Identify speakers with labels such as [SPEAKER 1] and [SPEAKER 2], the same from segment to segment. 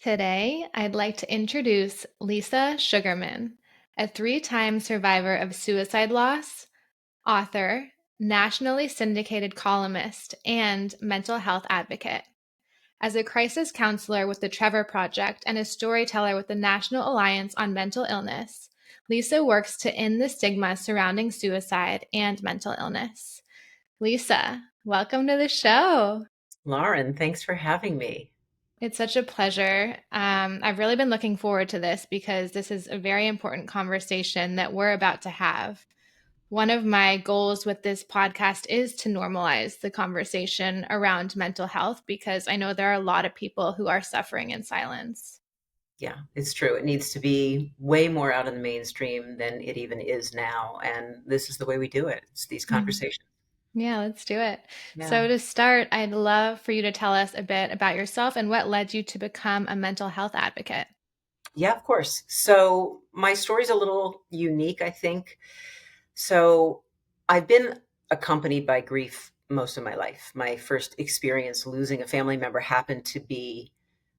[SPEAKER 1] Today, I'd like to introduce Lisa Sugarman, a three-time survivor of suicide loss, author, nationally syndicated columnist, and mental health advocate. As a crisis counselor with the Trevor Project and a storyteller with the National Alliance on Mental Illness, Lisa works to end the stigma surrounding suicide and mental illness. Lisa, welcome to the show.
[SPEAKER 2] Lauren, thanks for having me.
[SPEAKER 1] It's such a pleasure. I've really been looking forward to this because this is a very important conversation that we're about to have. One of my goals with this podcast is to normalize the conversation around mental health because I know there are a lot of people who are suffering in silence.
[SPEAKER 2] Yeah, it's true. It needs to be way more out in the mainstream than it even is now. And this is the way we do it. It's these
[SPEAKER 1] Mhm.
[SPEAKER 2] conversations.
[SPEAKER 1] Yeah, let's do it.
[SPEAKER 2] Yeah.
[SPEAKER 1] So, to start, I'd love for you to tell us a bit about yourself and what led you to become a mental health advocate.
[SPEAKER 2] Yeah, of course. So my story's a little unique, I think. So I've been accompanied by grief most of my life. My first experience losing a family member happened to be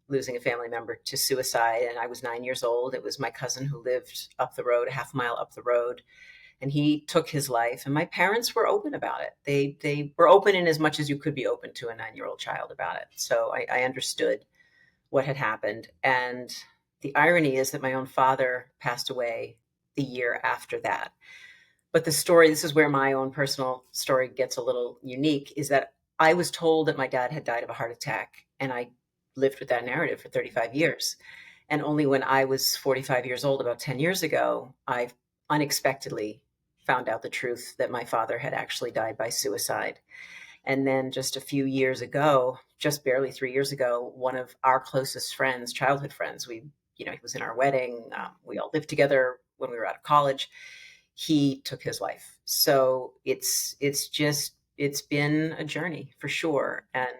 [SPEAKER 2] losing a family member to suicide. And I was 9 years old. It was my cousin who lived up the road, a half mile up the road, and he took his life. And my parents were open about it. They were open in as much as you could be open to a 9 year old child about it. So I understood what had happened. And the irony is that my own father passed away the year after that. But the story, this is where my own personal story gets a little unique, is that I was told that my dad had died of a heart attack, and I lived with that narrative for 35 years. And only when I was 45 years old, about 10 years ago, I unexpectedly found out the truth that my father had actually died by suicide. And then just a few years ago, just barely 3 years ago, one of our closest friends, childhood friends, he was in our wedding. We all lived together when we were out of college. He took his life. So it's been a journey for sure. And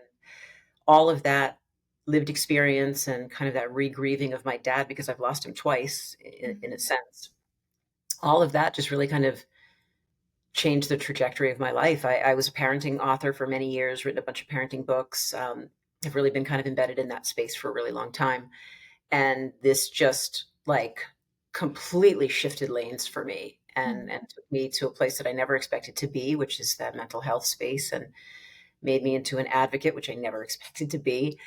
[SPEAKER 2] all of that lived experience and kind of that re-grieving of my dad, because I've lost him twice in a
[SPEAKER 1] Mhm.
[SPEAKER 2] sense, all of that just really kind of changed the trajectory of my life. I was a parenting author for many years, written a bunch of parenting books. Have really been kind of embedded in that space for a really long time. And this just like completely shifted lanes for me
[SPEAKER 1] Mhm.
[SPEAKER 2] and took me to a place that I never expected to be, which is that mental health space, and made me into an advocate, which I never expected to be.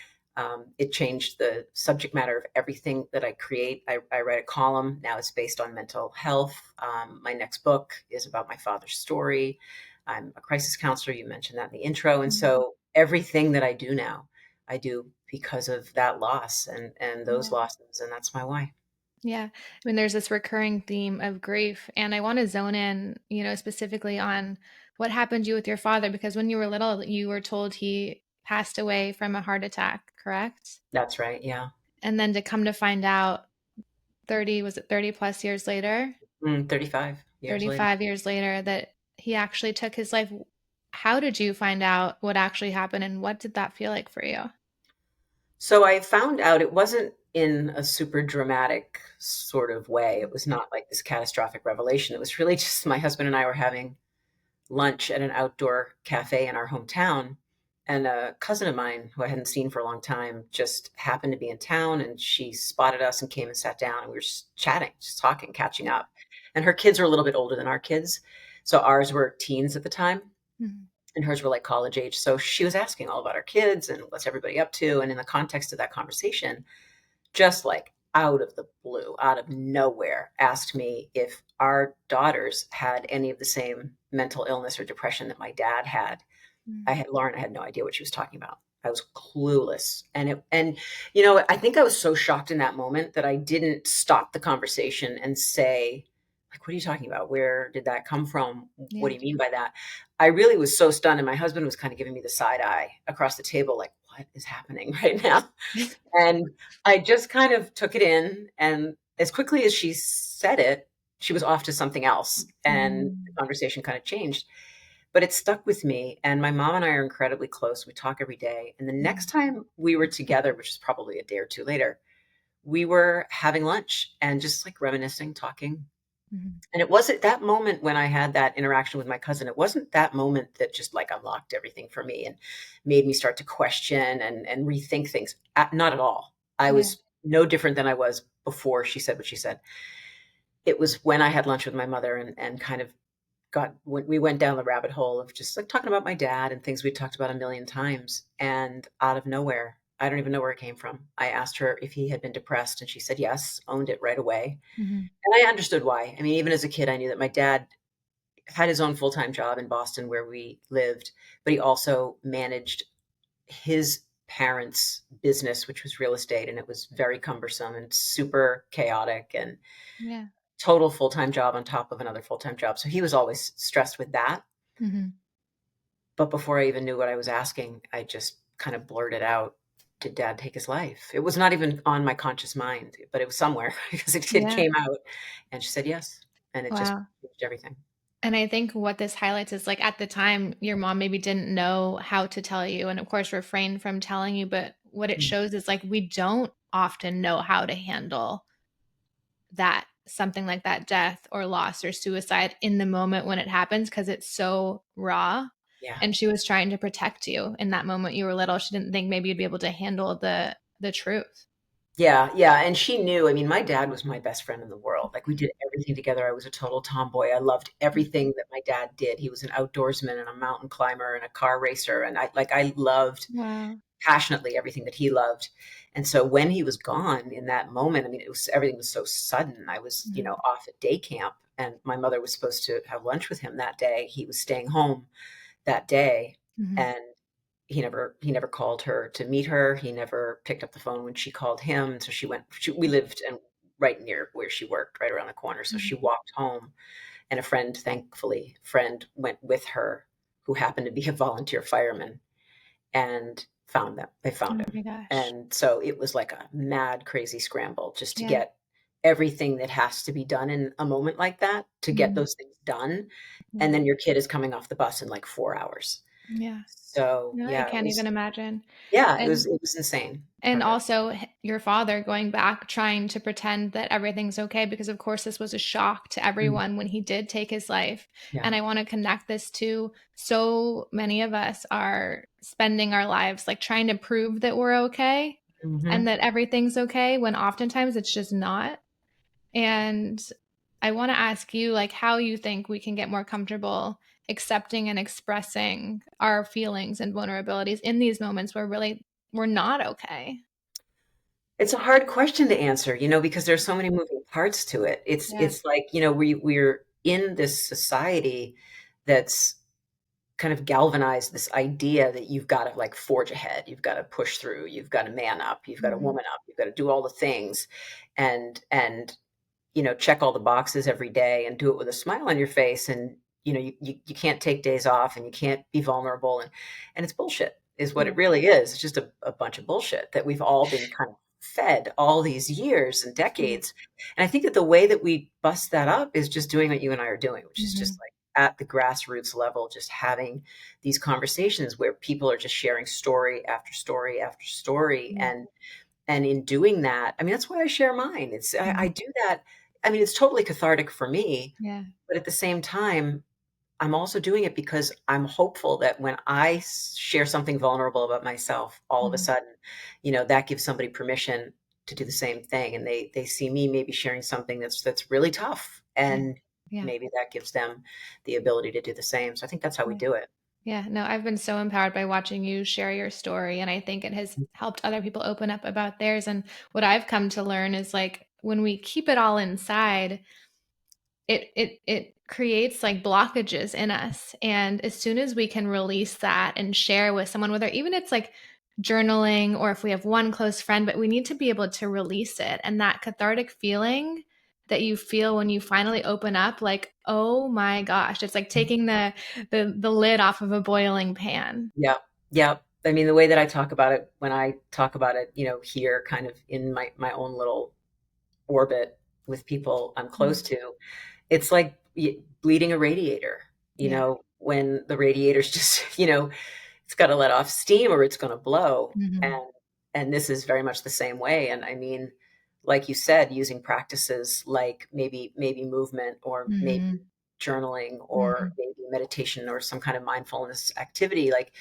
[SPEAKER 2] It changed the subject matter of everything that I create. I write a column. Now it's based on mental health. My next book is about my father's story. I'm a crisis counselor. You mentioned that in the intro. And
[SPEAKER 1] Mhm.
[SPEAKER 2] so everything that I do now, I do because of that loss and those
[SPEAKER 1] Yeah.
[SPEAKER 2] losses. And that's my why.
[SPEAKER 1] Yeah. I mean, there's this recurring theme of grief, and I want to zone in, specifically on what happened to you with your father, because when you were little, you were told he passed away from a heart attack, correct?
[SPEAKER 2] That's right. Yeah.
[SPEAKER 1] And then to come to find out 30, was it 30 plus years later,
[SPEAKER 2] 35 years later.
[SPEAKER 1] 35 years later, that he actually took his life. How did you find out what actually happened, and what did that feel like for you?
[SPEAKER 2] So I found out it wasn't in a super dramatic sort of way. It was not like this catastrophic revelation. It was really just my husband and I were having lunch at an outdoor cafe in our hometown. And a cousin of mine who I hadn't seen for a long time just happened to be in town, and she spotted us and came and sat down, and we were just chatting, just talking, catching up. And her kids are a little bit older than our kids. So ours were teens at the time
[SPEAKER 1] Mhm.
[SPEAKER 2] and hers were like college age. So she was asking all about our kids and what's everybody up to. And in the context of that conversation, just like out of the blue, out of nowhere, asked me if our daughters had any of the same mental illness or depression that my dad had. I had no idea what she was talking about. I was clueless. And I think I was so shocked in that moment that I didn't stop the conversation and say, like, what are you talking about? Where did that come from? What do
[SPEAKER 1] Yeah.
[SPEAKER 2] you mean by that? I really was so stunned. And my husband was kind of giving me the side eye across the table, like, what is happening right now? And I just kind of took it in. And as quickly as she said it, she was off to something else. And the
[SPEAKER 1] Mm.
[SPEAKER 2] conversation kind of changed. But it stuck with me. And my mom and I are incredibly close. We talk every day. And the next
[SPEAKER 1] Mhm.
[SPEAKER 2] time we were together, which is probably a day or two later, we were having lunch and just like reminiscing, talking.
[SPEAKER 1] Mhm.
[SPEAKER 2] And it wasn't that moment when I had that interaction with my cousin. It wasn't that moment that just like unlocked everything for me and made me start to question and rethink things. Not at all. I
[SPEAKER 1] Yeah.
[SPEAKER 2] was no different than I was before she said what she said. It was when I had lunch with my mother and kind of we went down the rabbit hole of just like talking about my dad and things we talked about a million times. And out of nowhere, I don't even know where it came from. I asked her if he had been depressed, and she said yes, owned it right away.
[SPEAKER 1] Mhm.
[SPEAKER 2] And I understood why. I mean, even as a kid, I knew that my dad had his own full time job in Boston where we lived, but he also managed his parents' business, which was real estate, and it was very cumbersome and super chaotic and
[SPEAKER 1] Yeah.
[SPEAKER 2] total full time job on top of another full time job. So he was always stressed with that.
[SPEAKER 1] Mhm.
[SPEAKER 2] But before I even knew what I was asking, I just kind of blurted out, "Did dad take his life?" It was not even on my conscious mind, but it was somewhere because it
[SPEAKER 1] Yeah.
[SPEAKER 2] came out. And she said yes. And it just
[SPEAKER 1] Wow.
[SPEAKER 2] changed everything.
[SPEAKER 1] And I think what this highlights is like at the time, your mom maybe didn't know how to tell you and, of course, refrained from telling you. But what it
[SPEAKER 2] Mm.
[SPEAKER 1] shows is like we don't often know how to handle that, something like that death or loss or suicide in the moment when it happens because it's so raw.
[SPEAKER 2] Yeah.
[SPEAKER 1] And she was trying to protect you in that moment. You were little. She didn't think maybe you'd be able to handle the truth.
[SPEAKER 2] Yeah, yeah, and she knew. I mean, my dad was my best friend in the world. Like, we did everything together. I was a total tomboy. I loved everything that my dad did. He was an outdoorsman and a mountain climber and a car racer, and I loved
[SPEAKER 1] Wow.
[SPEAKER 2] passionately everything that he loved. And so when he was gone in that moment, I mean, it was everything was so sudden. I was,
[SPEAKER 1] Mhm.
[SPEAKER 2] off at day camp, and my mother was supposed to have lunch with him that day. He was staying home that day,
[SPEAKER 1] Mhm.
[SPEAKER 2] and he never called her to meet her. He never picked up the phone when she called him. So we lived and right near where she worked, right around the corner. So
[SPEAKER 1] Mhm.
[SPEAKER 2] she walked home, and a friend, thankfully, went with her, who happened to be a volunteer fireman, and found them. They found
[SPEAKER 1] Oh
[SPEAKER 2] him.
[SPEAKER 1] my gosh.
[SPEAKER 2] And so it was like a mad, crazy scramble just to
[SPEAKER 1] Yeah.
[SPEAKER 2] get everything that has to be done in a moment like that, to get
[SPEAKER 1] Mhm.
[SPEAKER 2] those things done. And
[SPEAKER 1] Yeah.
[SPEAKER 2] then your kid is coming off the bus in like 4 hours.
[SPEAKER 1] Yeah.
[SPEAKER 2] So
[SPEAKER 1] No, I can't even imagine.
[SPEAKER 2] yeah, it was
[SPEAKER 1] And
[SPEAKER 2] it was insane
[SPEAKER 1] and
[SPEAKER 2] for her.
[SPEAKER 1] also your father going back trying to pretend that everything's okay because of course this was a shock to
[SPEAKER 2] Mm,
[SPEAKER 1] everyone when he did take his life.
[SPEAKER 2] yeah.
[SPEAKER 1] And I want to connect this to so many of us are spending our lives like trying to prove that we're okay and
[SPEAKER 2] Mhm.
[SPEAKER 1] that everything's okay when oftentimes it's just not. And I want to ask you like how you think we can get more comfortable accepting and expressing our feelings and vulnerabilities in these moments where really we're not okay.
[SPEAKER 2] It's a hard question to answer, because there's so many moving parts to it. It's
[SPEAKER 1] Yeah.
[SPEAKER 2] it's like, we're in this society that's kind of galvanized this idea that you've got to like forge ahead, you've got to push through, you've got to man up, you've got to
[SPEAKER 1] Mhm.
[SPEAKER 2] woman up, you've got to do all the things and check all the boxes every day and do it with a smile on your face. And, you can't take days off and you can't be vulnerable. And it's bullshit is what
[SPEAKER 1] Yeah.
[SPEAKER 2] it really is. It's just a bunch of bullshit that we've all been kind of fed all these years and
[SPEAKER 1] Yeah.
[SPEAKER 2] decades. And I think that the way that we bust that up is just doing what you and I are doing, which is just
[SPEAKER 1] Mhm.
[SPEAKER 2] like at the grassroots level, just having these conversations where people are just sharing story after story after story.
[SPEAKER 1] Yeah.
[SPEAKER 2] And in doing that, I mean, that's why I share mine. I
[SPEAKER 1] Mhm.
[SPEAKER 2] do that. I mean, it's totally cathartic for me,
[SPEAKER 1] Yeah.
[SPEAKER 2] but at the same time, I'm also doing it because I'm hopeful that when I share something vulnerable about myself, all of a
[SPEAKER 1] Mhm.
[SPEAKER 2] sudden, that gives somebody permission to do the same thing, and they see me maybe sharing something that's really tough,
[SPEAKER 1] Yeah.
[SPEAKER 2] and
[SPEAKER 1] Yeah.
[SPEAKER 2] maybe that gives them the ability to do the same. So I think that's how we
[SPEAKER 1] Yeah.
[SPEAKER 2] do it.
[SPEAKER 1] Yeah. No, I've been so empowered by watching you share your story. And I think it has helped other people open up about theirs. And what I've come to learn is like when we keep it all inside, it creates like blockages in us. And as soon as we can release that and share with someone, whether even it's like journaling or if we have one close friend, but we need to be able to release it. And that cathartic feeling that you feel when you finally open up, like, oh my gosh, it's like taking the lid off of a boiling pan.
[SPEAKER 2] Yeah. Yeah. I mean, the way that I talk about it, when I talk about it, here kind of in my own little orbit with people I'm close
[SPEAKER 1] Mm.
[SPEAKER 2] to, it's like bleeding a radiator,
[SPEAKER 1] Yeah.
[SPEAKER 2] when the radiator's just, it's got to let off steam or it's going to blow.
[SPEAKER 1] Hmm.
[SPEAKER 2] And this is very much the same way. And I mean, like you said, using practices like maybe movement or maybe
[SPEAKER 1] Hmm.
[SPEAKER 2] journaling or
[SPEAKER 1] Hmm.
[SPEAKER 2] maybe meditation or some kind of mindfulness activity, like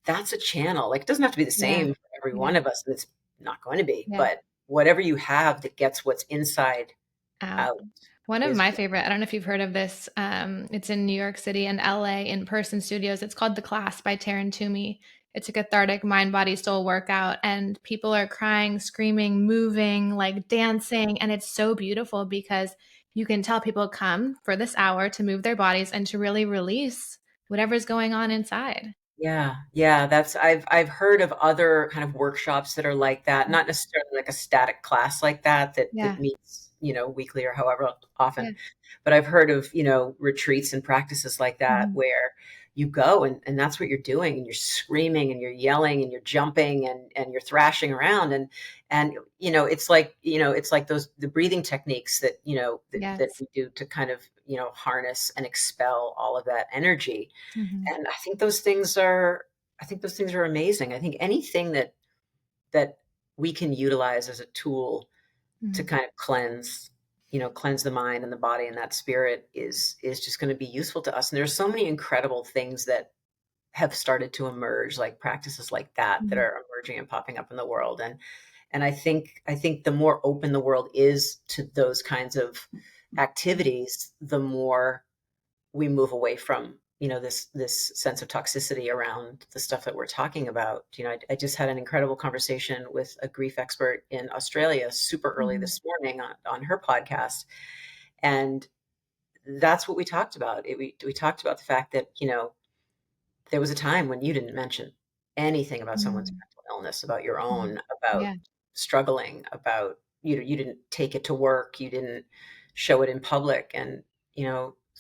[SPEAKER 2] that's a channel. Like it doesn't have to be the
[SPEAKER 1] Yeah.
[SPEAKER 2] same for every
[SPEAKER 1] Yeah.
[SPEAKER 2] one of us, and it's not going to be,
[SPEAKER 1] Yeah.
[SPEAKER 2] but whatever you have that gets what's inside
[SPEAKER 1] Out.
[SPEAKER 2] out
[SPEAKER 1] One of
[SPEAKER 2] is
[SPEAKER 1] my favorite, I don't know if you've heard of this. It's in New York City and LA in person studios. It's called The Class by Taryn Toomey. It's a cathartic mind, body, soul workout, and people are crying, screaming, moving, like dancing. And it's so beautiful because you can tell people come for this hour to move their bodies and to really release whatever's going on inside.
[SPEAKER 2] yeah, yeah, that's I've heard of other kind of workshops that are like that, not necessarily like a static class like that that
[SPEAKER 1] Yeah.
[SPEAKER 2] meets, weekly or however
[SPEAKER 1] Yeah.
[SPEAKER 2] often. But I've heard of, retreats and practices like that
[SPEAKER 1] Mhm.
[SPEAKER 2] where you go and that's what you're doing and you're screaming and you're yelling and you're jumping and you're thrashing around and it's like those the breathing techniques that, that
[SPEAKER 1] Yes.
[SPEAKER 2] we do to kind of, harness and expel all of that energy.
[SPEAKER 1] Mhm.
[SPEAKER 2] And I think those things are amazing. I think anything that we can utilize as a tool to
[SPEAKER 1] Mhm.
[SPEAKER 2] kind of cleanse the mind and the body and that spirit is just going to be useful to us. And there's so many incredible things that have started to emerge, like practices like that
[SPEAKER 1] Mhm.
[SPEAKER 2] are emerging and popping up in the world. And I think the more open the world is to those kinds of activities, the more we move away from this sense of toxicity around the stuff that we're talking about. I just had an incredible conversation with a grief expert in Australia super early
[SPEAKER 1] Mhm.
[SPEAKER 2] this morning on her podcast, and that's what we talked about. We talked about the fact that there was a time when you didn't mention anything about someone's
[SPEAKER 1] Mhm.
[SPEAKER 2] mental illness, about your own,
[SPEAKER 1] Mhm.
[SPEAKER 2] about
[SPEAKER 1] Yeah,
[SPEAKER 2] struggling, about you didn't take it to work, you didn't show it in public, and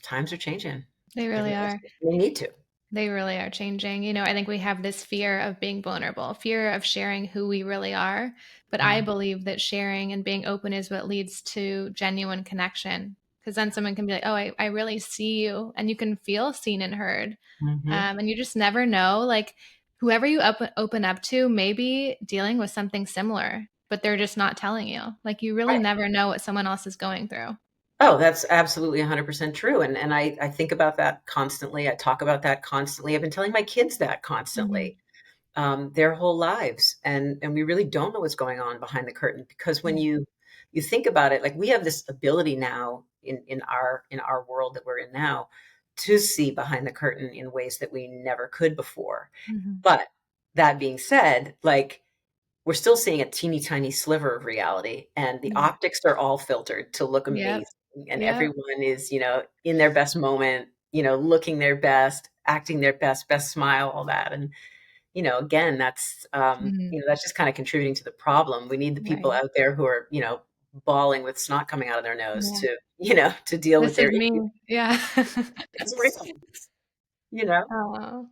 [SPEAKER 2] times are changing.
[SPEAKER 1] they really
[SPEAKER 2] Everyone's
[SPEAKER 1] are.
[SPEAKER 2] they need to.
[SPEAKER 1] They really are changing. I think we have this fear of being vulnerable, fear of sharing who we really are. But I
[SPEAKER 2] Mhm,
[SPEAKER 1] believe that sharing and being open is what leads to genuine connection. Because then someone can be like, oh, I really see you. And you can feel seen and heard.
[SPEAKER 2] mhm.
[SPEAKER 1] And you just never know. Like, whoever you open up to may be dealing with something similar, but they're just not telling you. Like, you really
[SPEAKER 2] Right.
[SPEAKER 1] never know what someone else is going through.
[SPEAKER 2] Oh, that's absolutely 100% true, and I think about that constantly, I talk about that constantly, I've been telling my kids that
[SPEAKER 1] Hmm.
[SPEAKER 2] constantly, their whole lives, and we really don't know what's going on behind the curtain because when
[SPEAKER 1] Yeah.
[SPEAKER 2] you think about it, like, we have this ability now in our world that we're in now to see behind the curtain in ways that we never could before.
[SPEAKER 1] Hmm.
[SPEAKER 2] But that being said, like, we're still seeing a teeny tiny sliver of reality, and the
[SPEAKER 1] Yeah.
[SPEAKER 2] optics are all filtered to look
[SPEAKER 1] Yep.
[SPEAKER 2] amazing, and
[SPEAKER 1] Yep.
[SPEAKER 2] everyone is, in their best moment, looking their best, acting their best smile, all that. And, again,
[SPEAKER 1] Mhm.
[SPEAKER 2] that's just kind of contributing to the problem. We need the people
[SPEAKER 1] Right.
[SPEAKER 2] out there who are, bawling with snot coming out of their nose
[SPEAKER 1] Yeah.
[SPEAKER 2] to deal with
[SPEAKER 1] This is
[SPEAKER 2] their
[SPEAKER 1] me.
[SPEAKER 2] issues.
[SPEAKER 1] Yeah.
[SPEAKER 2] It's real, you know?
[SPEAKER 1] Oh.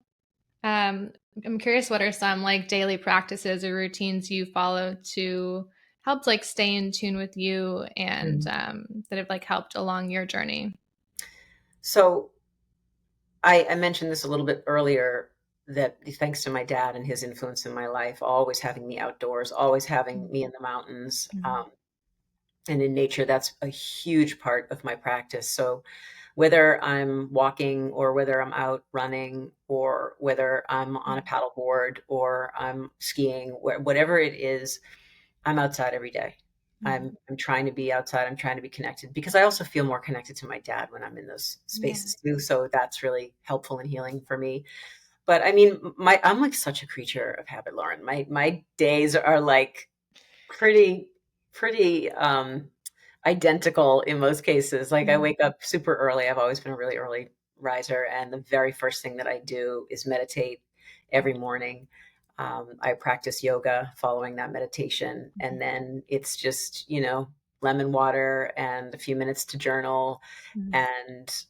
[SPEAKER 1] Um, I'm curious, what are some like daily practices or routines you follow to help like stay in tune with you and
[SPEAKER 2] Mhm.
[SPEAKER 1] that have like helped along your journey?
[SPEAKER 2] So I mentioned this a little bit earlier that thanks to my dad and his influence in my life, always having me outdoors, always having me in the mountains,
[SPEAKER 1] Mhm.
[SPEAKER 2] and in nature, that's a huge part of my practice. So whether I'm walking or whether I'm out running or whether I'm on a paddleboard or I'm skiing, whatever it is, I'm outside every day.
[SPEAKER 1] Mhm.
[SPEAKER 2] I'm trying to be outside. I'm trying to be connected because I also feel more connected to my dad when I'm in those
[SPEAKER 1] Yeah.
[SPEAKER 2] spaces too. So that's really helpful and healing for me. But I mean, my I'm like such a creature of habit, Lauren. My days are like pretty pretty identical in most cases. Like, I
[SPEAKER 1] Mhm.
[SPEAKER 2] wake up super early. I've always been a really early riser, and the very first thing that I do is meditate every morning. I practice yoga following that meditation, and then it's just, lemon water and a few minutes to journal
[SPEAKER 1] Mhm.
[SPEAKER 2] and,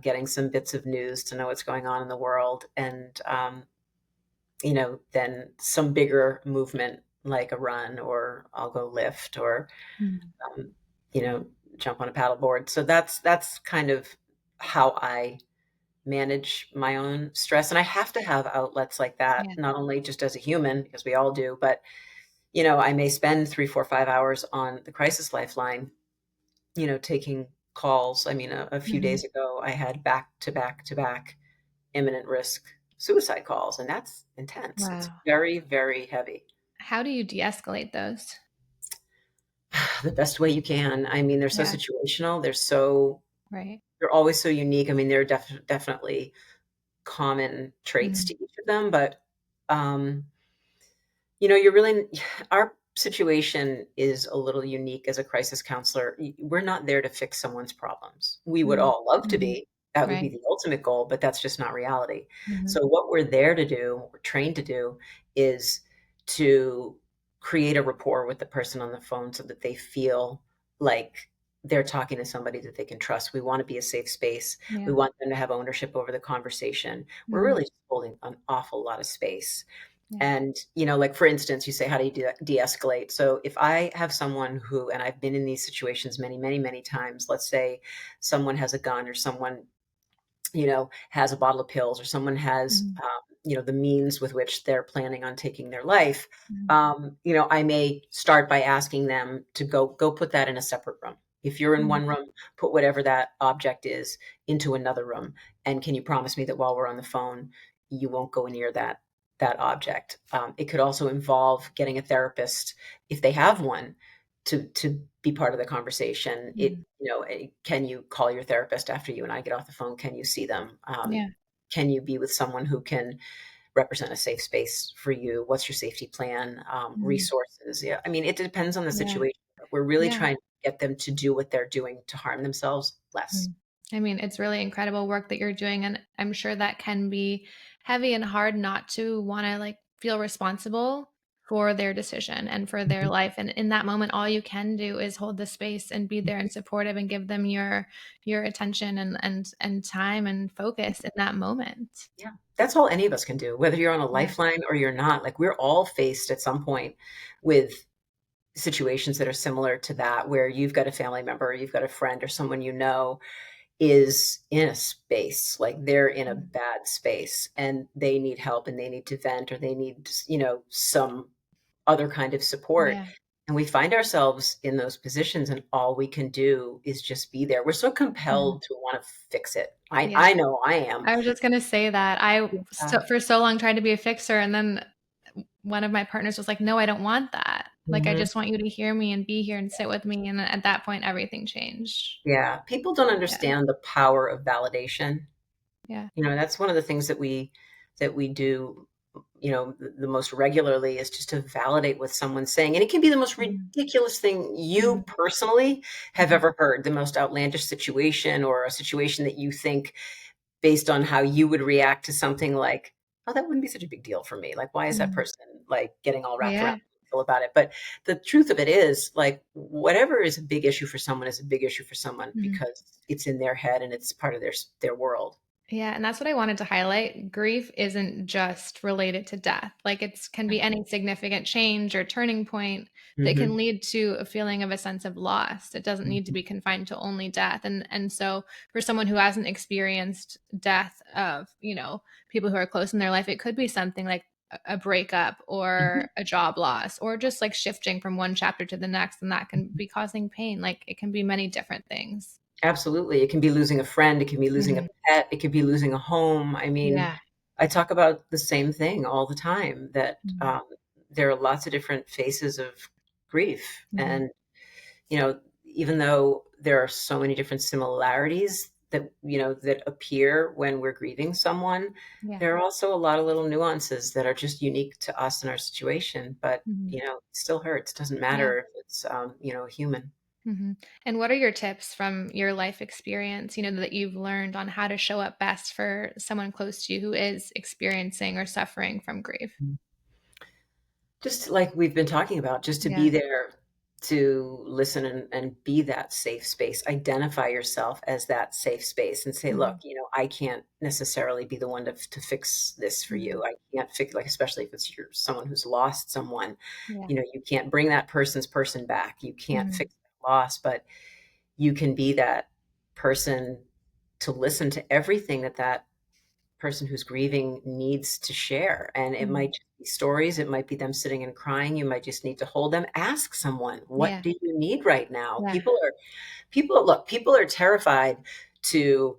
[SPEAKER 2] getting some bits of news to know what's going on in the world. And, then some bigger movement like a run, or I'll go lift, or
[SPEAKER 1] Mhm.
[SPEAKER 2] um, you know, jump on a paddleboard. So that's kind of how I manage my own stress. And I have to have outlets like that,
[SPEAKER 1] Yeah.
[SPEAKER 2] not only just as a human, because we all do, but I may spend 3, 4, 5 hours on the crisis lifeline, taking calls. I mean, a few
[SPEAKER 1] Mhm.
[SPEAKER 2] days ago, I had back to back to back imminent risk suicide calls, and that's intense. It's
[SPEAKER 1] Wow.
[SPEAKER 2] very, very heavy.
[SPEAKER 1] How do you de-escalate those?
[SPEAKER 2] The best way you can. I mean, they're so
[SPEAKER 1] Yeah.
[SPEAKER 2] situational.
[SPEAKER 1] Right.
[SPEAKER 2] They're always so unique. I mean, there are definitely common traits
[SPEAKER 1] Mhm.
[SPEAKER 2] to each of them, but um, you're really our situation is a little unique as a crisis counselor. We're not there to fix someone's problems. We would
[SPEAKER 1] Mhm.
[SPEAKER 2] all love to
[SPEAKER 1] Mhm.
[SPEAKER 2] be. That would be
[SPEAKER 1] Right.
[SPEAKER 2] the ultimate goal, but that's just not reality.
[SPEAKER 1] Mhm.
[SPEAKER 2] So what we're there to do, what we're trained to do, is to create a rapport with the person on the phone so that they feel like they're talking to somebody that they can trust. We want to be a safe space. We
[SPEAKER 1] Yeah.
[SPEAKER 2] want them to have ownership over the conversation. We're
[SPEAKER 1] Mhm.
[SPEAKER 2] really just holding an awful lot of space.
[SPEAKER 1] Yeah.
[SPEAKER 2] And, like, for instance, you say, how do you de-escalate? So if I have someone who, and I've been in these situations many, many, many times, let's say someone has a gun or someone, has a bottle of pills or someone has,
[SPEAKER 1] Mhm.
[SPEAKER 2] the means with which they're planning on taking their life.
[SPEAKER 1] Mhm.
[SPEAKER 2] I may start by asking them to go put that in a separate room. If you're in
[SPEAKER 1] Mhm.
[SPEAKER 2] one room, put whatever that object is into another room. And can you promise me that while we're on the phone, you won't go near that object? It could also involve getting a therapist if they have one to be part of the conversation.
[SPEAKER 1] Mhm.
[SPEAKER 2] Can you call your therapist after you and I get off the phone? Can you see them?
[SPEAKER 1] Yeah.
[SPEAKER 2] Can you be with someone who can represent a safe space for you? What's your safety plan?
[SPEAKER 1] Mhm.
[SPEAKER 2] Resources? Yeah, I mean, it depends on the
[SPEAKER 1] Yeah.
[SPEAKER 2] situation. But we're really
[SPEAKER 1] Yeah.
[SPEAKER 2] trying to get them to do what they're doing to harm themselves less.
[SPEAKER 1] Mm. I mean, it's really incredible work that you're doing, and I'm sure that can be heavy and hard not to wanna, like, feel responsible for their decision and for their
[SPEAKER 2] Mhm.
[SPEAKER 1] life, and in that moment, all you can do is hold the space and be there and supportive and give them your attention and time and focus in that moment.
[SPEAKER 2] Yeah, that's all any of us can do, whether you're on a
[SPEAKER 1] Yeah.
[SPEAKER 2] lifeline or you're not. Like, we're all faced at some point with situations that are similar to that, where you've got a family member, or you've got a friend, or someone is in a space, like they're in a
[SPEAKER 1] Mm.
[SPEAKER 2] bad space and they need help and they need to vent or they need, some other kind of support.
[SPEAKER 1] Yeah.
[SPEAKER 2] And we find ourselves in those positions and all we can do is just be there. We're so
[SPEAKER 1] Mhm.
[SPEAKER 2] compelled to want to fix it. I,
[SPEAKER 1] Yeah.
[SPEAKER 2] I know I am.
[SPEAKER 1] I was just gonna say that. I
[SPEAKER 2] Yeah.
[SPEAKER 1] for so long tried to be a fixer, and then one of my partners was like, "No, I don't want that. Like, I
[SPEAKER 2] Mhm.
[SPEAKER 1] just want you to hear me and be here and sit with me." And at that point, everything changed.
[SPEAKER 2] Yeah. People don't
[SPEAKER 1] Yeah.
[SPEAKER 2] understand the power of validation.
[SPEAKER 1] Yeah.
[SPEAKER 2] That's one of the things that we do, the most regularly, is just to validate what someone's saying. And it can be the most
[SPEAKER 1] Mhm.
[SPEAKER 2] ridiculous thing you
[SPEAKER 1] Mhm.
[SPEAKER 2] personally have
[SPEAKER 1] Mhm.
[SPEAKER 2] ever heard, the most outlandish situation, or a situation that you think, based on how you would react to something, like, oh, that wouldn't be such a big deal for me. Like, why is that
[SPEAKER 1] Mhm.
[SPEAKER 2] person, like, getting all wrapped around
[SPEAKER 1] Yeah.
[SPEAKER 2] about it? But the truth of it is, like, whatever is a big issue for someone is a big issue for someone
[SPEAKER 1] Mhm.
[SPEAKER 2] because it's in their head and it's part of their world.
[SPEAKER 1] Yeah, and that's what I wanted to highlight. Grief isn't just related to death. Like it's can be any significant change or turning point that can
[SPEAKER 2] Mhm.
[SPEAKER 1] lead to a feeling of a sense of loss. It doesn't need to
[SPEAKER 2] Mhm.
[SPEAKER 1] be confined to only death. And so for someone who hasn't experienced death of, people who are close in their life, it could be something like a breakup
[SPEAKER 2] Mhm.
[SPEAKER 1] or a job loss or just like shifting from one chapter to the next, and that can
[SPEAKER 2] Mhm.
[SPEAKER 1] be causing pain. Like it can be many different things.
[SPEAKER 2] Absolutely. It can be losing a friend, it can be losing a
[SPEAKER 1] Mhm.
[SPEAKER 2] pet, it could be losing a home. I mean,
[SPEAKER 1] Yeah.
[SPEAKER 2] I talk about the same thing all the time, that,
[SPEAKER 1] Mhm.
[SPEAKER 2] there are lots of different phases of grief.
[SPEAKER 1] Mhm.
[SPEAKER 2] And, even though there are so many different similarities that appear when we're grieving someone,
[SPEAKER 1] Yeah.
[SPEAKER 2] there are also a lot of little nuances that are just unique to us and our situation. But,
[SPEAKER 1] Mhm.
[SPEAKER 2] it still hurts. Doesn't
[SPEAKER 1] Yeah.
[SPEAKER 2] matter if it's, a human.
[SPEAKER 1] Mhm. And what are your tips from your life experience, that you've learned on how to show up best for someone close to you who is experiencing or suffering from grief?
[SPEAKER 2] Just like we've been talking about, just to be
[SPEAKER 1] Yeah.
[SPEAKER 2] there to listen and be that safe space. Identify yourself as that safe space and say, look,
[SPEAKER 1] Mhm.
[SPEAKER 2] I can't necessarily be the one to fix this for
[SPEAKER 1] Mhm.
[SPEAKER 2] you. I can't fix, like, especially if it's someone who's lost someone,
[SPEAKER 1] Yeah.
[SPEAKER 2] you can't bring that person's person back. You can't
[SPEAKER 1] Mhm.
[SPEAKER 2] fix that loss, but you can be that person to listen to everything that person who's grieving needs to share. And it might
[SPEAKER 1] Mhm.
[SPEAKER 2] just be stories, it might be them sitting and crying. You might just need to hold them. Ask someone, what
[SPEAKER 1] Yeah.
[SPEAKER 2] do you need right now?
[SPEAKER 1] Yeah.
[SPEAKER 2] People are terrified to,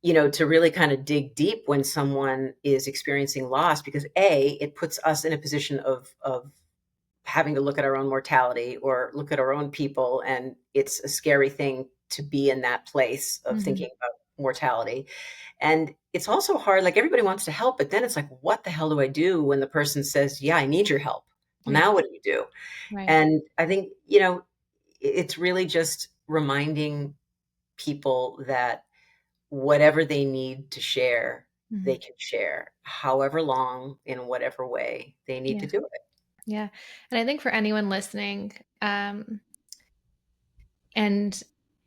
[SPEAKER 2] to really kind of dig deep when someone is experiencing loss, because A, it puts us in a position of having to look at our own mortality or look at our own people. And it's a scary thing to be in that place of
[SPEAKER 1] Mhm.
[SPEAKER 2] thinking about mortality. And it's also hard, like everybody wants to help, but then it's like, what the hell do I do when the person says, yeah, I need your help? Well,
[SPEAKER 1] Yeah.
[SPEAKER 2] now what do you do?
[SPEAKER 1] Right.
[SPEAKER 2] And I think, it's really just reminding people that whatever they need to share, they
[SPEAKER 1] Mhm.
[SPEAKER 2] can share, however long, in whatever way they need
[SPEAKER 1] Yeah.
[SPEAKER 2] to do it.
[SPEAKER 1] Yeah. And I think for anyone listening, and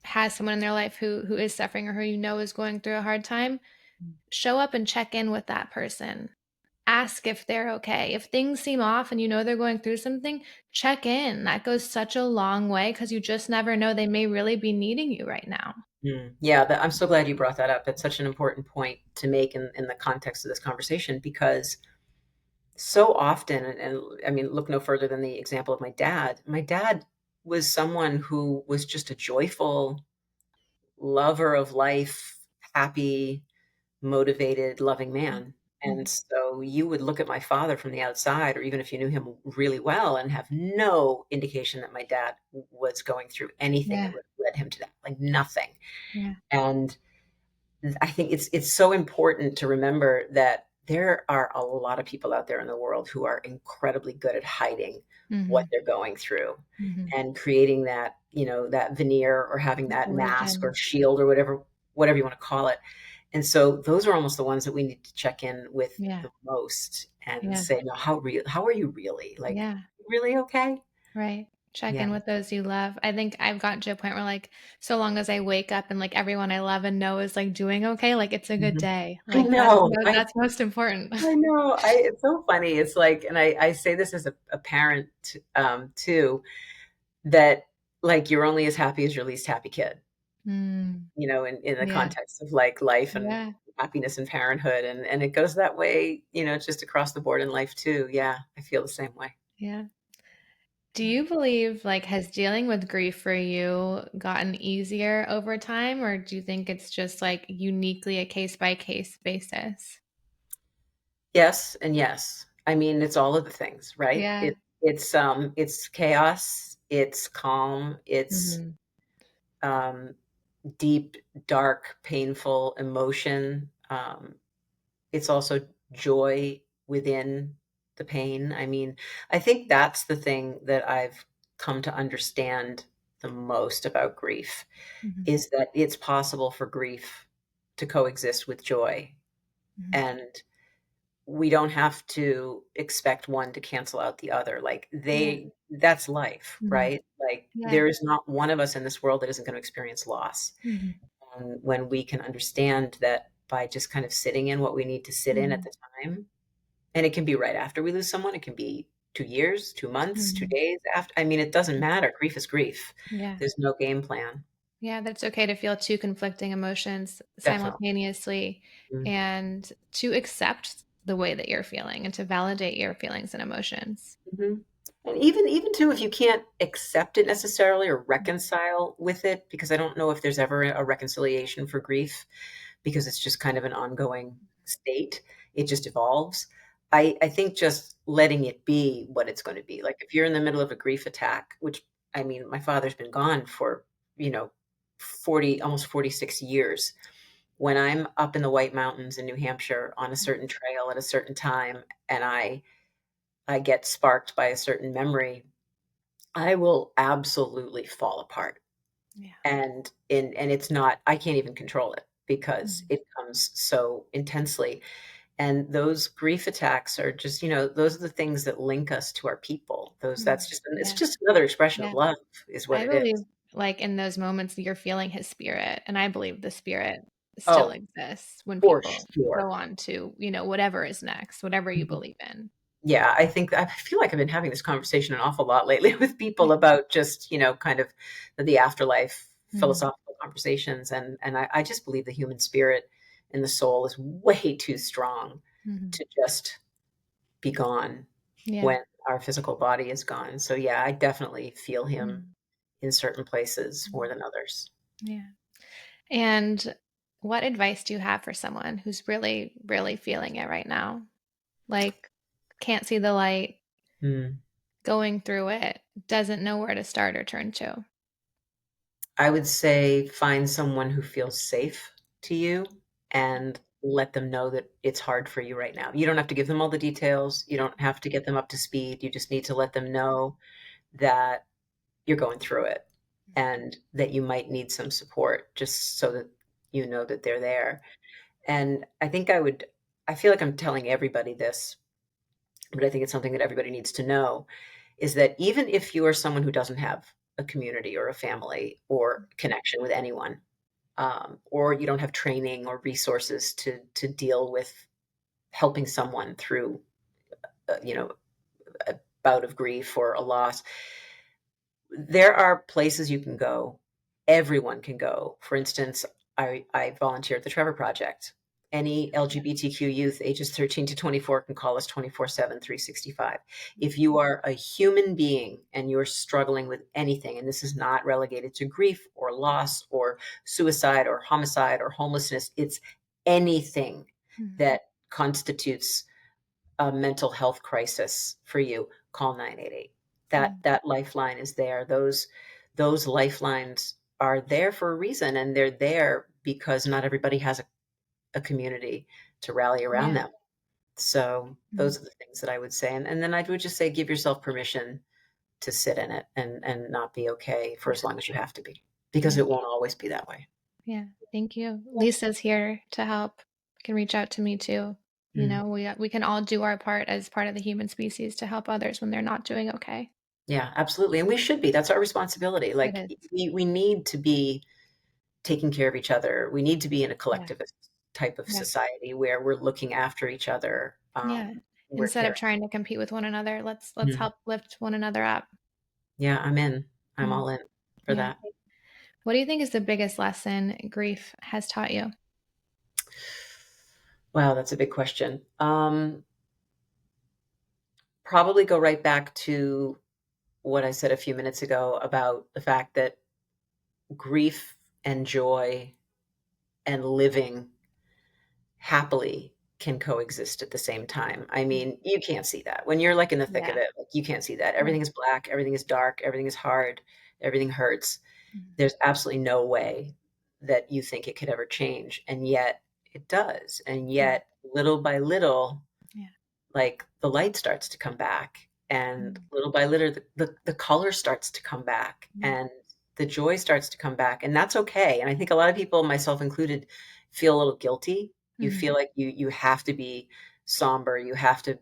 [SPEAKER 1] has someone in their life who is suffering or who is going through a hard time, show up and check in with that person. Ask if they're okay. If things seem off and they're going through something, check in. That goes such a long way because you just never know. They may really be needing you right now.
[SPEAKER 2] Yeah, I'm so glad you brought that up. That's such an important point to make in the context of this conversation, because so often, and I mean, look no further than the example of my dad. My dad was someone who was just a joyful lover of life, happy, motivated, loving man. And
[SPEAKER 1] Mhm.
[SPEAKER 2] so you would look at my father from the outside, or even if you knew him really well, and have no indication that my dad was going through anything that
[SPEAKER 1] Yeah.
[SPEAKER 2] would have led him to that, like nothing.
[SPEAKER 1] Yeah.
[SPEAKER 2] And I think it's so important to remember that there are a lot of people out there in the world who are incredibly good at hiding what
[SPEAKER 1] Mhm.
[SPEAKER 2] they're going through
[SPEAKER 1] Mhm.
[SPEAKER 2] and creating that, that veneer, or having that mask or
[SPEAKER 1] Version.
[SPEAKER 2] shield, or whatever you want to call it. And so those are almost the ones that we need to check in with
[SPEAKER 1] Yeah.
[SPEAKER 2] the most and
[SPEAKER 1] Yeah.
[SPEAKER 2] say, no, how are you really? Like,
[SPEAKER 1] Yeah.
[SPEAKER 2] really okay?
[SPEAKER 1] Right. Check
[SPEAKER 2] Yeah.
[SPEAKER 1] in with those you love. I think I've gotten to a point where, like, so long as I wake up and, like, everyone I love and know is, like, doing okay, like, it's a good
[SPEAKER 2] Mhm.
[SPEAKER 1] day.
[SPEAKER 2] I
[SPEAKER 1] Like,
[SPEAKER 2] know.
[SPEAKER 1] that's most important.
[SPEAKER 2] I know. It's so funny. It's like, and I say this as a parent, too, that like you're only as happy as your least happy kid,
[SPEAKER 1] Mm.
[SPEAKER 2] in the
[SPEAKER 1] Yeah.
[SPEAKER 2] context of like life and
[SPEAKER 1] Yeah.
[SPEAKER 2] happiness and parenthood. And it goes that way, just across the board in life too. Yeah. I feel the same way.
[SPEAKER 1] Yeah. Do you believe, like, has dealing with grief for you gotten easier over time, or do you think it's just, like, uniquely a case by case basis?
[SPEAKER 2] Yes. And yes. I mean, it's all of the things, right?
[SPEAKER 1] Yeah.
[SPEAKER 2] It's chaos. It's calm. It's,
[SPEAKER 1] Mhm.
[SPEAKER 2] um, deep, dark, painful emotion. It's also joy within the pain. I mean, I think that's the thing that I've come to understand the most about grief,
[SPEAKER 1] Mhm.
[SPEAKER 2] is that it's possible for grief to coexist with joy.
[SPEAKER 1] Mhm.
[SPEAKER 2] And we don't have to expect one to cancel out the other. Like,
[SPEAKER 1] Yeah.
[SPEAKER 2] that's life,
[SPEAKER 1] Mhm.
[SPEAKER 2] right? Like,
[SPEAKER 1] Yeah.
[SPEAKER 2] there is not one of us in this world that isn't going to experience loss.
[SPEAKER 1] Mhm.
[SPEAKER 2] And when we can understand that by just kind of sitting in what we need to sit in at
[SPEAKER 1] Mhm.
[SPEAKER 2] the time, and it can be right after we lose someone, it can be 2 years, 2 months, 2
[SPEAKER 1] Mhm.
[SPEAKER 2] days after. I mean, it doesn't matter. Grief is grief.
[SPEAKER 1] Yeah.
[SPEAKER 2] There's no game plan.
[SPEAKER 1] Yeah, that's okay to feel two conflicting emotions
[SPEAKER 2] Definitely.
[SPEAKER 1] simultaneously
[SPEAKER 2] Mm.
[SPEAKER 1] and to accept the way that you're feeling and to validate your feelings and emotions.
[SPEAKER 2] Mhm. And even too, if you can't accept it necessarily or reconcile with it, because I don't know if there's ever a reconciliation for grief, because it's just kind of an ongoing state. It just evolves. I think just letting it be what it's going to be. Like if you're in the middle of a grief attack, which, I mean, my father's been gone for, you know, 40, almost 46 years. When I'm up in the White Mountains in New Hampshire on a certain trail at a certain time, and I get sparked by a certain memory, I will absolutely fall apart.
[SPEAKER 1] Yeah.
[SPEAKER 2] And it's not, I can't even control it because
[SPEAKER 1] Mhm.
[SPEAKER 2] it comes so intensely. And those grief attacks are just, those are the things that link us to our people.
[SPEAKER 1] Mhm.
[SPEAKER 2] It's
[SPEAKER 1] Yeah.
[SPEAKER 2] just another expression of
[SPEAKER 1] Yeah.
[SPEAKER 2] love is what
[SPEAKER 1] I
[SPEAKER 2] it is.
[SPEAKER 1] believe, like, in those moments, you're feeling his spirit, and I believe the spirit still
[SPEAKER 2] Oh,
[SPEAKER 1] exists when
[SPEAKER 2] for
[SPEAKER 1] people
[SPEAKER 2] sure.
[SPEAKER 1] go on to, whatever is next, whatever you
[SPEAKER 2] Mhm.
[SPEAKER 1] believe in.
[SPEAKER 2] Yeah, I feel like I've been having this conversation an awful lot lately with
[SPEAKER 1] Yeah.
[SPEAKER 2] people about just, kind of the afterlife
[SPEAKER 1] Mhm.
[SPEAKER 2] philosophical conversations. And I just believe the human spirit and the soul is way too strong
[SPEAKER 1] Mhm.
[SPEAKER 2] to just be gone
[SPEAKER 1] Yeah.
[SPEAKER 2] when our physical body is gone. So yeah, I definitely feel him
[SPEAKER 1] Mhm.
[SPEAKER 2] in certain places more
[SPEAKER 1] Mhm.
[SPEAKER 2] than others.
[SPEAKER 1] Yeah. And what advice do you have for someone who's really, really feeling it right now? Like, can't see the light,
[SPEAKER 2] Mm.
[SPEAKER 1] going through it doesn't know where to start or turn to?
[SPEAKER 2] I would say find someone who feels safe to you and let them know that it's hard for you right now. You don't have to give them all the details. You don't have to get them up to speed. You just need to let them know that you're going through it and that you might need some support just so that you know that they're there. And I feel like I'm telling everybody this, but I think it's something that everybody needs to know is that even if you are someone who doesn't have a community or a family or connection with anyone, or you don't have training or resources to deal with helping someone through, you know, a bout of grief or a loss, there are places you can go. Everyone can go. For instance, I volunteer at the Trevor Project. Any LGBTQ youth ages 13 to 24 can call us 24/7, 365. If you are a human being and you're struggling with anything, and this is not relegated to grief or loss or suicide or homicide or homelessness, it's anything
[SPEAKER 1] Mhm.
[SPEAKER 2] that constitutes a mental health crisis for you, call 988.
[SPEAKER 1] Mhm.
[SPEAKER 2] That lifeline is there. Those lifelines are there for a reason, and they're there because not everybody has a community to rally around
[SPEAKER 1] Yeah.
[SPEAKER 2] them. So
[SPEAKER 1] Mhm.
[SPEAKER 2] those are the things that I would say. And then I would just say give yourself permission to sit in it and not be okay for as long as you have to be, because
[SPEAKER 1] Yeah.
[SPEAKER 2] it won't always be that way.
[SPEAKER 1] Yeah. Thank you. Lisa's here to help. You can reach out to me too.
[SPEAKER 2] Mm.
[SPEAKER 1] We can all do our part as part of the human species to help others when they're not doing okay.
[SPEAKER 2] Yeah, absolutely. And we should be. That's our responsibility.
[SPEAKER 1] It
[SPEAKER 2] Like
[SPEAKER 1] is.
[SPEAKER 2] we need to be taking care of each other. We need to be in a
[SPEAKER 1] Yeah.
[SPEAKER 2] collectivist type of
[SPEAKER 1] Yeah.
[SPEAKER 2] society where we're looking after each other.
[SPEAKER 1] Yeah.
[SPEAKER 2] We're
[SPEAKER 1] Instead of
[SPEAKER 2] caring.
[SPEAKER 1] trying to compete with one another, let's
[SPEAKER 2] Mhm.
[SPEAKER 1] help lift one another up.
[SPEAKER 2] Yeah, I'm in. I'm
[SPEAKER 1] Mm.
[SPEAKER 2] all in for
[SPEAKER 1] Yeah.
[SPEAKER 2] that.
[SPEAKER 1] What do you think is the biggest lesson grief has taught you?
[SPEAKER 2] Wow, that's a big question. Probably go right back to what I said a few minutes ago about the fact that grief and joy and living happily can coexist at the same time. I
[SPEAKER 1] Mm.
[SPEAKER 2] mean, you can't see that. When you're, like, in the thick of
[SPEAKER 1] Yeah.
[SPEAKER 2] it, like, you can't see that.
[SPEAKER 1] Yeah.
[SPEAKER 2] Everything is black, everything is dark, everything is hard, everything hurts.
[SPEAKER 1] Mhm.
[SPEAKER 2] There's absolutely no way that you think it could ever change, and yet it does, and
[SPEAKER 1] Yeah.
[SPEAKER 2] yet little by little,
[SPEAKER 1] Yeah.
[SPEAKER 2] like, the light starts to come back, and
[SPEAKER 1] Mm.
[SPEAKER 2] little by little, the color starts to come back,
[SPEAKER 1] Yeah.
[SPEAKER 2] and the joy starts to come back, and that's okay, and I think a lot of people, myself included, feel a little guilty. You
[SPEAKER 1] Mhm.
[SPEAKER 2] feel like you have to be somber, you have to,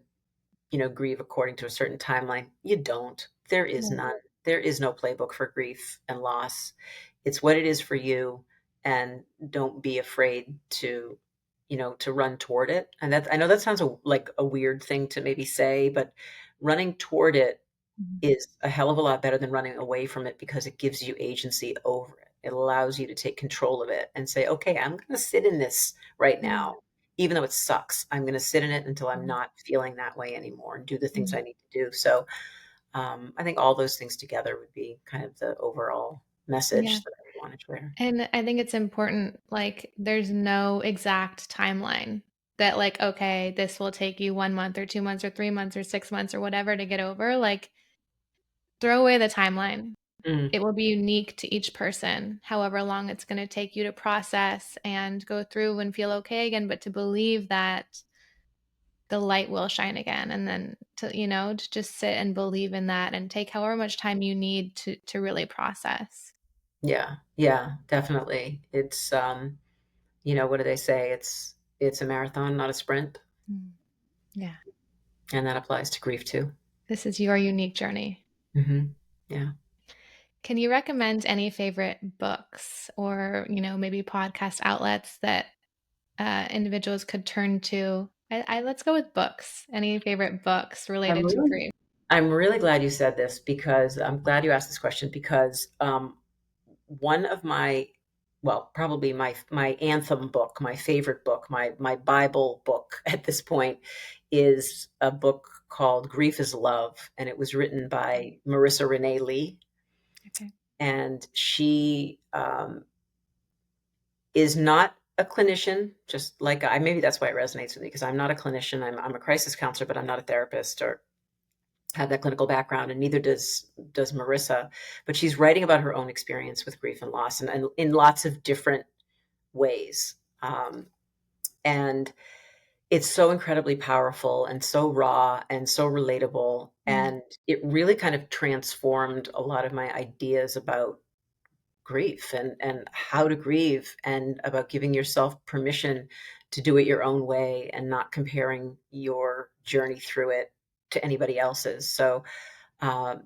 [SPEAKER 2] grieve according to a certain timeline. You don't. There is
[SPEAKER 1] Yeah.
[SPEAKER 2] none. There is no playbook for grief and loss. It's what it is for you, and don't be afraid to run toward it. And that I know that sounds like a weird thing to maybe say, but running toward it
[SPEAKER 1] Mhm.
[SPEAKER 2] is a hell of a lot better than running away from it because it gives you agency over it. It allows you to take control of it and say, okay, I'm going to sit in this right
[SPEAKER 1] Yeah.
[SPEAKER 2] now. Even though it sucks, I'm going to sit in it until I'm
[SPEAKER 1] Mhm.
[SPEAKER 2] not feeling that way anymore and do the things
[SPEAKER 1] Mhm.
[SPEAKER 2] I need to do. So I think all those things together would be kind of the overall
[SPEAKER 1] Yeah.
[SPEAKER 2] message that I would want to share.
[SPEAKER 1] And I think it's important, like, there's no exact timeline that, like, okay, this will take you 1 month or 2 months or 3 months or 6 months or whatever to get over. Like, throw away the timeline.
[SPEAKER 2] Mm,
[SPEAKER 1] It will be unique to each person, however long it's gonna take you to process and go through and feel okay again, but to believe that the light will shine again, and then to just sit and believe in that and take however much time you need to really process.
[SPEAKER 2] yeah, yeah, definitely. It's what do they say? It's a marathon, not a sprint,
[SPEAKER 1] Mm. Yeah.
[SPEAKER 2] and that applies to grief too.
[SPEAKER 1] This is your unique journey.
[SPEAKER 2] Yeah.
[SPEAKER 1] Can you recommend any favorite books or, maybe podcast outlets that individuals could turn to? Let's go with books. Any favorite books
[SPEAKER 2] I'm
[SPEAKER 1] related to
[SPEAKER 2] really
[SPEAKER 1] grief?
[SPEAKER 2] I'm really glad you said this because I'm glad you asked this question because one of my well, probably my anthem book, my favorite book, my Bible book at this point is a book called Grief is Love, and it was written by Marissa Renee Lee,
[SPEAKER 1] Okay.
[SPEAKER 2] and she is not a clinician, just like maybe that's why it resonates with me because I'm not a clinician. I'm a crisis counselor, but I'm not a therapist or have that clinical background, and neither does Marissa. But she's writing about her own experience with grief and loss, and in lots of different ways. And it's so incredibly powerful and so raw and so relatable.
[SPEAKER 1] Mm.
[SPEAKER 2] And it really kind of transformed a lot of my ideas about grief and how to grieve, and about giving yourself permission to do it your own way and not comparing your journey through it to anybody else's. So um,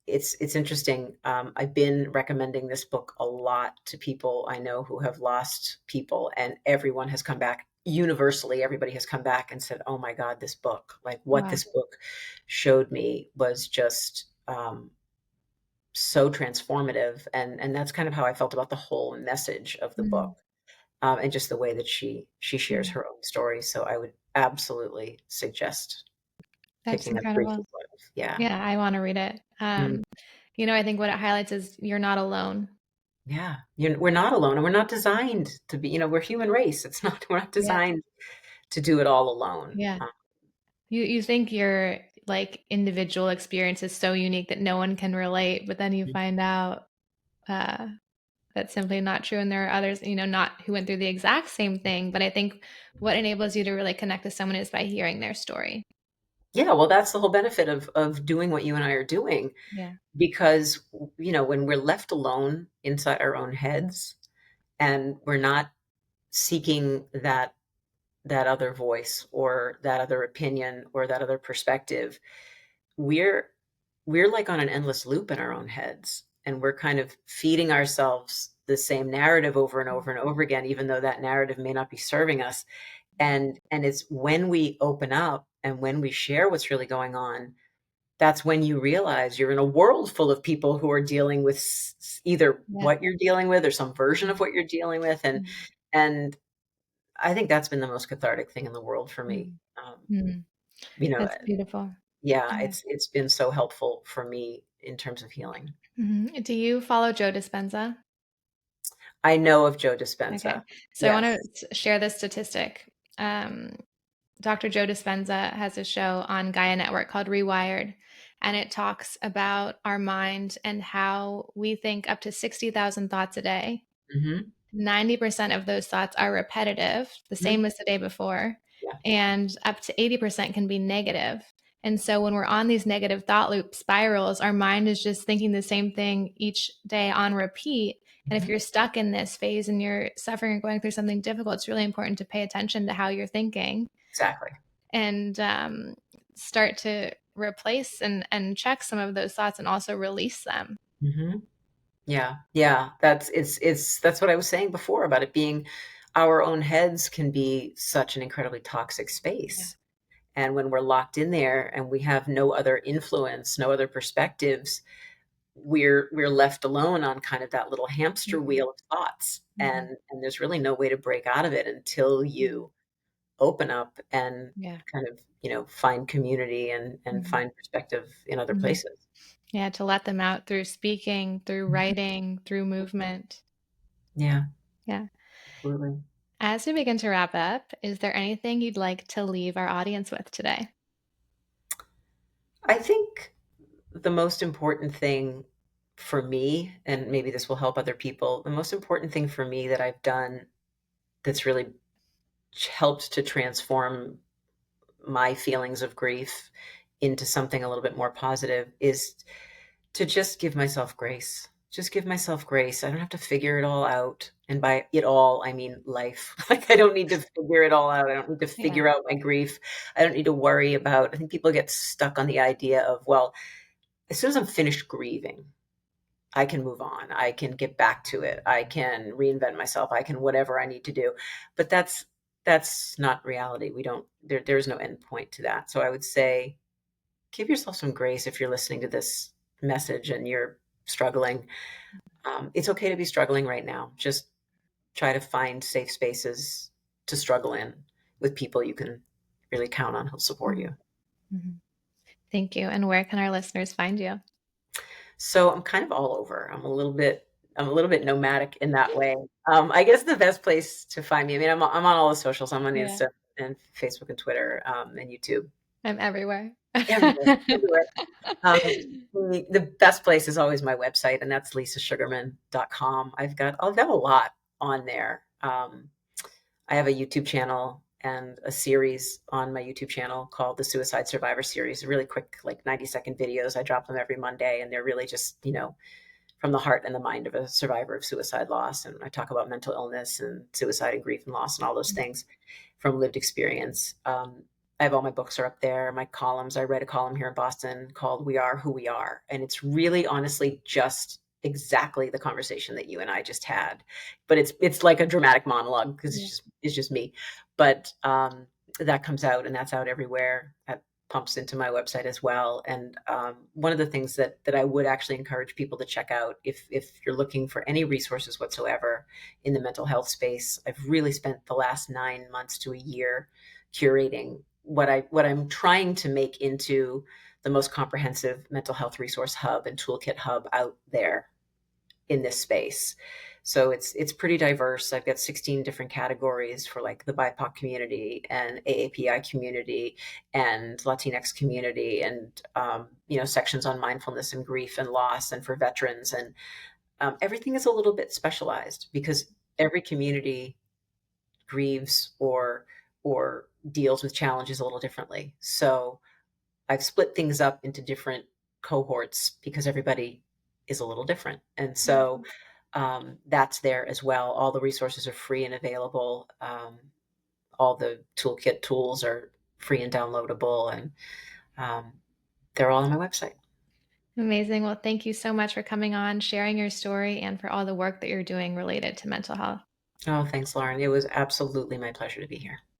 [SPEAKER 2] it's interesting. I've been recommending this book a lot to people I know who have lost people, and everyone has come back. Universally, everybody has come back and said, "Oh my God, this book! Like what
[SPEAKER 1] Wow.
[SPEAKER 2] this book showed me was just so transformative." And that's kind of how I felt about the whole message of the book,
[SPEAKER 1] Mm.
[SPEAKER 2] and just the way that she shares
[SPEAKER 1] Yeah.
[SPEAKER 2] her own story. So I would absolutely suggest
[SPEAKER 1] That's
[SPEAKER 2] picking up Grief
[SPEAKER 1] incredible.
[SPEAKER 2] is Life. Yeah.
[SPEAKER 1] Yeah, I want to read it.
[SPEAKER 2] Mm.
[SPEAKER 1] I think what it highlights is you're not alone.
[SPEAKER 2] Yeah, we're not alone, and we're not designed to be. We're human race. It's not. We're not
[SPEAKER 1] Yeah.
[SPEAKER 2] designed to do it all alone.
[SPEAKER 1] Yeah. You think your like individual experience is so unique that no one can relate, but then you find out uh, that's simply not true, and there are others, not who went through the exact same thing. But I think what enables you to really connect with someone is by hearing their story.
[SPEAKER 2] Yeah, well, that's the whole benefit of doing what you and I are doing,
[SPEAKER 1] Yeah.
[SPEAKER 2] because when we're left alone inside our own heads, and we're not seeking that other voice or that other opinion or that other perspective, we're we're like on an endless loop in our own heads, and we're kind of feeding ourselves the same narrative over and over and over again, even though that narrative may not be serving us. And it's when we open up and when we share what's really going on, that's when you realize you're in a world full of people who are dealing with either
[SPEAKER 1] Yeah.
[SPEAKER 2] what you're dealing with or some version of what you're dealing with. And I think that's been the most cathartic thing in the world for me.
[SPEAKER 1] Mm.
[SPEAKER 2] um,
[SPEAKER 1] Mm.
[SPEAKER 2] you know
[SPEAKER 1] That's beautiful.
[SPEAKER 2] yeah,
[SPEAKER 1] Yeah.
[SPEAKER 2] it's been so helpful for me in terms of healing.
[SPEAKER 1] Do you follow Joe Dispenza?
[SPEAKER 2] I know of Joe
[SPEAKER 1] Okay.
[SPEAKER 2] Dispenza.
[SPEAKER 1] So I want
[SPEAKER 2] Yes.
[SPEAKER 1] to share this statistic. Um, Dr. Joe Dispenza has a show on Gaia Network called Rewired, and it talks about our mind and how we think up to 60,000 thoughts a day.
[SPEAKER 2] Mhm.
[SPEAKER 1] 90% of those thoughts are repetitive, the
[SPEAKER 2] Mhm.
[SPEAKER 1] same as the day before,
[SPEAKER 2] Yeah,
[SPEAKER 1] and up to 80% can be negative. And so when we're on these negative thought loop spirals, our mind is just thinking the same thing each day on repeat. And if
[SPEAKER 2] mhm.
[SPEAKER 1] you're stuck in this phase and you're suffering or going through something difficult, it's really important to pay attention to how you're thinking
[SPEAKER 2] Exactly.
[SPEAKER 1] and start to replace and check some of those thoughts and also release them.
[SPEAKER 2] Mhm. Yeah, yeah, that's what I was saying before about it being our own heads can be such an incredibly toxic
[SPEAKER 1] Yeah.
[SPEAKER 2] space, and when we're locked in there and we have no other influence, no other perspectives, we're left alone on kind of that little hamster
[SPEAKER 1] Mhm.
[SPEAKER 2] wheel of thoughts,
[SPEAKER 1] Mhm.
[SPEAKER 2] and there's really no way to break out of it until
[SPEAKER 1] Mhm.
[SPEAKER 2] you open up and
[SPEAKER 1] Yeah.
[SPEAKER 2] kind of, find community and
[SPEAKER 1] Mhm.
[SPEAKER 2] find perspective in other
[SPEAKER 1] Mhm.
[SPEAKER 2] places.
[SPEAKER 1] Yeah, to let them out through speaking, through
[SPEAKER 2] Mhm.
[SPEAKER 1] writing, through movement.
[SPEAKER 2] Yeah,
[SPEAKER 1] Yeah.
[SPEAKER 2] absolutely.
[SPEAKER 1] As we begin to wrap up, is there anything you'd like to leave our audience with today?
[SPEAKER 2] I think the most important thing for me, and maybe this will help other people, the most important thing for me that I've done that's really helped to transform my feelings of grief into something a little bit more positive is to just give myself grace. Just give myself grace. I don't have to figure it all out. And by it all, I mean life. Like, I don't need to figure it all out. I don't need to
[SPEAKER 1] Yeah.
[SPEAKER 2] figure out my grief. I don't need to worry about, I think people get stuck on the idea of, well, as soon as I'm finished grieving, I can move on. I can get back to it. I can reinvent myself. I can whatever I need to do. But that's not reality. We don't there's no end point to that. So I would say give yourself some grace if you're listening to this message and you're struggling. It's okay to be struggling right now. Just try to find safe spaces to struggle in with people you can really count on who'll support
[SPEAKER 1] Mhm.
[SPEAKER 2] you.
[SPEAKER 1] Mhm. Thank you. And where can our listeners find you?
[SPEAKER 2] So I'm kind of all over. I'm a little bit nomadic in that way. I guess the best place to find me, I mean, I'm on all the socials. I'm on
[SPEAKER 1] Yeah,
[SPEAKER 2] Insta and Facebook and Twitter, and YouTube.
[SPEAKER 1] I'm everywhere.
[SPEAKER 2] everywhere, everywhere. The best place is always my website, and that's lisasugarman.com. I've got a lot on there. I have a YouTube channel and a series on my YouTube channel called the Suicide Survivor Series. Really quick, like 90-second videos. I drop them every Monday, and they're really just, from the heart and the mind of a survivor of suicide loss. And I talk about mental illness and suicide and grief and loss and all those things from lived experience. I have all my books are up there, my columns. I read a column here in Boston called "We Are Who We Are," and it's really, honestly, just exactly the conversation that you and I just had. But it's like a dramatic monologue because
[SPEAKER 1] Yeah.
[SPEAKER 2] it's just me. But that comes out, and that's out everywhere. That pumps into my website as well. And one of the things that I would actually encourage people to check out, if you're looking for any resources whatsoever in the mental health space, I've really spent the last 9 months to a year curating what I'm trying to make into the most comprehensive mental health resource hub and toolkit hub out there in this space. So it's pretty diverse. I've got 16 different categories for like the BIPOC community and AAPI community and Latinx community, and sections on mindfulness and grief and loss, and for veterans, and everything is a little bit specialized because every community grieves or deals with challenges a little differently. So I've split things up into different cohorts because everybody is a little different. And so that's there as well. All the resources are free and available. All the toolkit tools are free and downloadable, and um, they're all on my website.
[SPEAKER 1] Amazing. Well, thank you so much for coming on, sharing your story, and for all the work that you're doing related to mental health.
[SPEAKER 2] Oh, thanks, Lauren. It was absolutely my pleasure to be here.